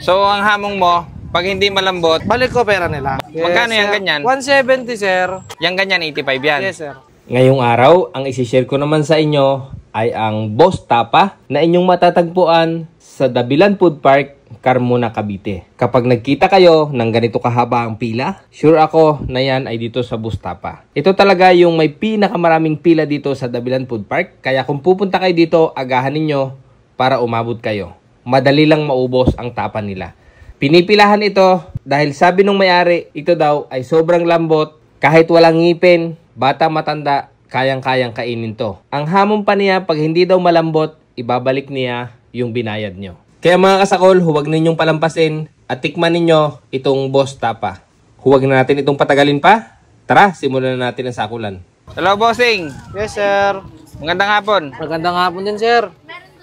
So, ang hamong mo, pag hindi malambot, balik ko pera nila. Yes, magkano yung sir. ganyan? 170, sir. Yung ganyan, 85 yan. Yes, sir. Ngayong araw, ang isi-share ko naman sa inyo ay ang Boss Tapa na inyong matatagpuan sa Dabilan Food Park, Carmona, Cavite. Kapag nagkita kayo ng ganito kahaba ang pila, sure ako na yan ay dito sa Boss Tapa. Ito talaga yung may pinakamaraming pila dito sa Dabilan Food Park. Kaya kung pupunta kayo dito, agahan ninyo para umabot kayo. Madali lang maubos ang tapa nila. Pinipilahan ito dahil sabi nung may-ari, ito daw ay sobrang lambot. Kahit walang ngipin, bata matanda, kayang-kayang kainin to. Ang hamon pa niya, pag hindi daw malambot, ibabalik niya yung binayad nyo. Kaya mga kasakol, huwag ninyong palampasin at tikman ninyo itong Boss Tapa. Huwag na natin itong patagalin pa. Tara, simulan na natin ang sakulan. Hello, bossing. Yes, sir. Magandang hapon. Magandang hapon din, sir.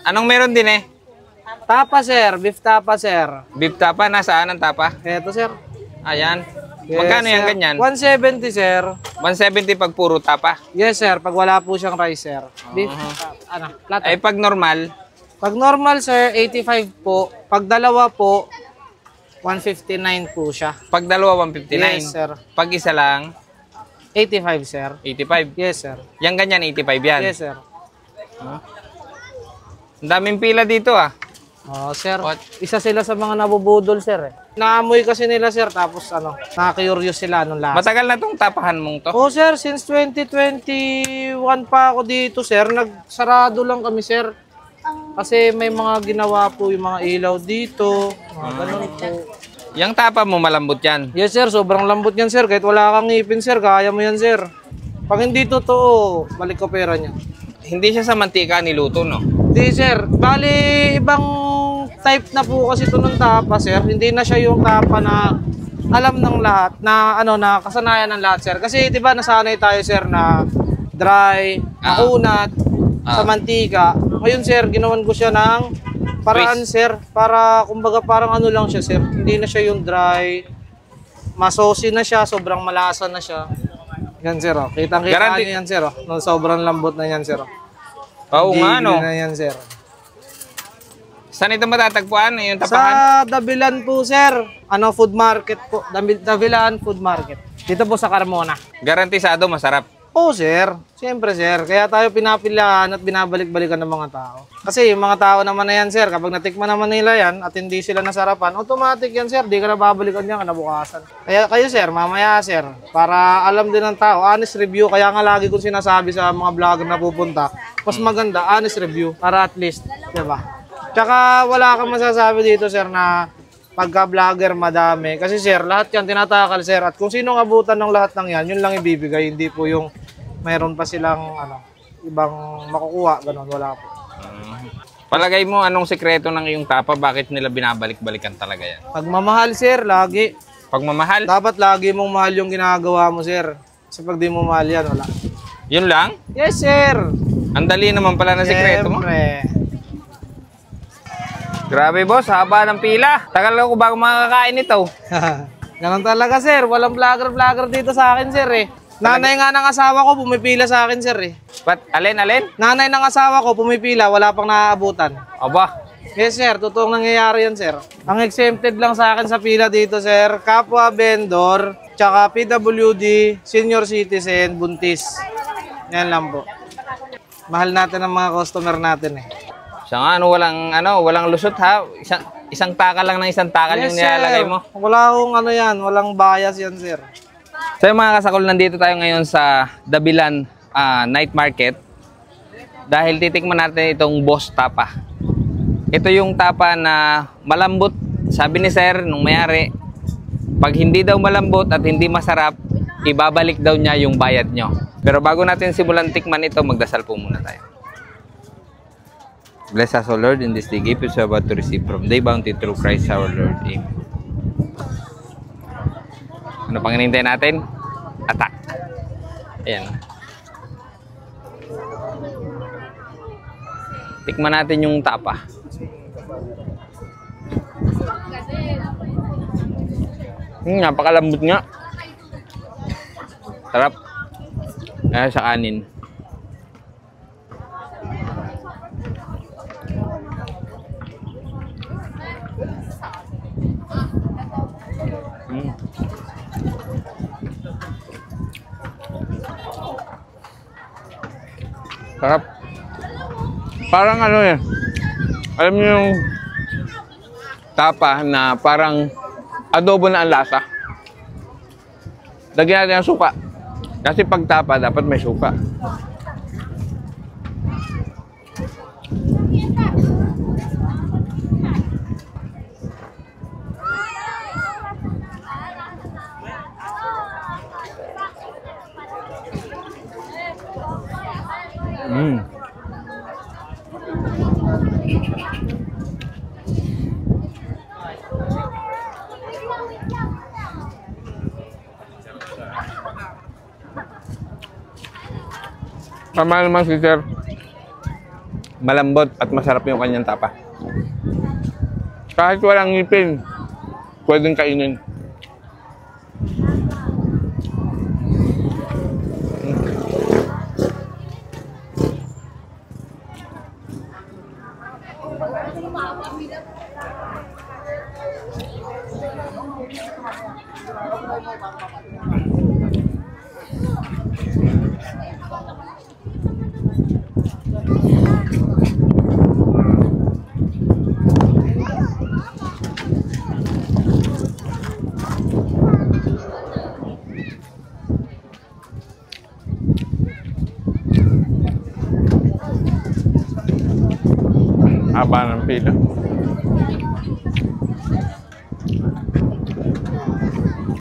Anong meron din eh? Tapa, sir. Beef tapa, sir. Beef tapa, nasaan ang tapa? Eto, sir. Ayan. Yes, Magkano yung sir. ganyan? 170, sir. 170 pag puro tapa. Yes, sir. Pag wala po siyang rice, sir. Beef, plato. Ay pag normal, Pag normal, sir, 85 po. Pag dalawa po, 159 po siya. pag dalawa 159. Yes, sir. Pag isa lang, 85, sir. 85. Yes, sir. Yang ganyan, 85 yan. Yes, sir. Ang daming pila dito ah. Oh, sir. What? Isa sila sa mga nabubudol, sir. Eh. Naamoy kasi nila, sir. Tapos, nakaka-curious sila nung last. Matagal na tong tapahan mong to. Oh, sir. Since 2021 pa ako dito, sir. Nagsarado lang kami, sir. Kasi may mga ginawa po yung mga ilaw dito. Mga ganun po. Yang tapa mo malambot yan. Yes, sir. Sobrang lambot yan, sir. Kahit wala kang ngipin, sir. Kaya mo yan, sir. Pag hindi totoo, balik ko pera niya. Hindi siya sa mantika niluto, no? Hindi, sir. Bali, ibang type na po kasi ito ng tapa, sir. Hindi na siya yung tapa na alam ng lahat, na na kasanayan ng lahat, sir. Kasi, di ba, nasanay tayo, sir, na dry, maunat, sa mantika. Ngayon, sir, ginawan ko siya ng paraan, sir. Para, kumbaga, parang lang siya, sir. Hindi na siya yung dry. Masosi na siya, sobrang malasa na siya. Yan, sir, oh. Kitang-kita niyo yan, sir, oh. Sobrang lambot na yan, sir, oh. Oo nga, no? Na yan, sir. Saan ito matatagpuan? Yung tapahan? Sa Dabilan po, sir. Food market po. Dabilan Food Market. Dito po sa Carmona. Garantisado, masarap. Oo, sir. Siyempre, sir. Kaya tayo pinapilahan at binabalik-balikan ng mga tao. Kasi yung mga tao naman na yan, sir, kapag natikman naman nila yan at hindi sila nasarapan, automatic yan, sir. Di ka na babalikan yan kanabukasan. Kaya kayo, sir, mamaya, sir, para alam din ng tao, honest review. Kaya nga lagi kong sinasabi sa mga vlogger na pupunta, mas maganda, honest review. Para at least, diba? Tsaka wala kang masasabi dito, sir, na pagka-vlogger madami. Kasi, sir, lahat yan tinatakal, sir. At kung sinong abutan ng lahat ng yan, yun lang ibibigay. Hindi po yung mayroon pa silang ibang makukuha. Ganon, wala po. Palagay mo, anong sekreto ng iyong tapa? Bakit nila binabalik-balikan talaga yan? Pagmamahal, sir, lagi. Pagmamahal? Dapat lagi mong mahal yung ginagawa mo, sir. Kasi pag di mo mahal yan, wala. Yun lang? Yes, sir. Ang dali naman pala ng sekreto mo. Grabe, boss. Haba ng pila. Tagal ako bago makakain ito. Ganon talaga, sir. Walang vlogger dito sa akin, sir, eh. Nanay nga ng asawa ko, pumipila sa akin, sir, eh. Ba't? Alin? Nanay ng asawa ko, pumipila. Wala pang naaabutan. Aba. Yes, sir. Totoong nangyayari yan, sir. Ang exempted lang sa akin sa pila dito, sir, kapwa vendor, tsaka PWD, senior citizen, buntis. Yan lang po. Mahal natin ang mga customer natin, eh. Siya nga, walang lusot, ha? Isang takal lang ng isang takal yung nilalagay mo. Wala akong walang bias yan, sir. So yung mga kasakol, nandito tayo ngayon sa Dabilan Night Market dahil titikman natin itong Boss Tapa. Ito yung tapa na malambot. Sabi ni sir, nung mayari, pag hindi daw malambot at hindi masarap, ibabalik daw niya yung bayad nyo. Pero bago natin simulan tikman ito, magdasal po muna tayo. Bless us, O Lord, in this day gift is about to receive from thy bounty through Christ our Lord. Amen. Ano pang hinihintay natin? Attack. Ayan. Tikman natin yung tapa. Napakalambot nga. Sarap. Sa kanin. Sarap. Parang ano eh. Alam niyo yung tapa na parang adobo na ang lasa. Lagyan natin ang suka. Kasi pag tapa, dapat may suka. Mm. Tama naman si Sir. Malambot at masarap yung kanyang tapa. Kahit walang ngipin, pwedeng kainin. Haba ng pila.